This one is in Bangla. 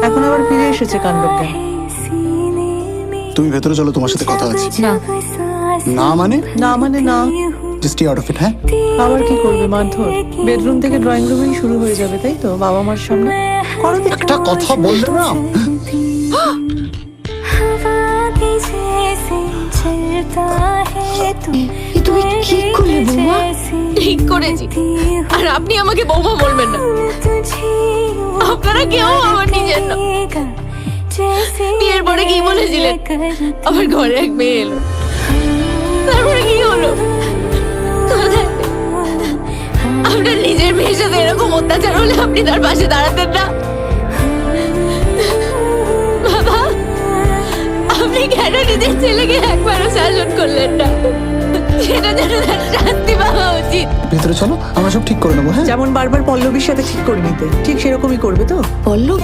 এখন আবার ফিরে এসেছে কাণ্ডজ্ঞান। তুমি ভেতরে চলো, তোমার সাথে কথা আছে। না না মানে? না মানে না। Just stay out of it. হ্যাঁ, আবার কি করবে মারধর? বেডরুম থেকে ড্রয়িং রুমেই শুরু হয়ে যাবে, তাই তো? বাবা মার সামনে করো তো। একটা কথা বললে না। তুমি কি করলে বৌমা? ঠিক করেছি। আর আপনি আমাকে বৌমা বলবেন না। আপনারা কেউ আমার নিজের না। বিয়ের পরে কি বলেছিলেন? আমার ঘরে এক মেয়ে এলো, তারপরে কি হলো? আপনার নিজের মেয়ের সাথে এরকম অত্যাচার হলে আপনি তার পাশে দাঁড়াতেন না? বাবা, আপনি কেন নিজের ছেলেকে একবারও শাসন করলেন না? সেটা যেন তার শাস্তি পাওয়া উচিত। ভেতরে চলো, আমরা সব ঠিক করে নেবো। হ্যাঁ, যেমন বারবার পল্লবীর সাথে ঠিক করে নিতে, ঠিক সেরকমই করবে তো? পল্লব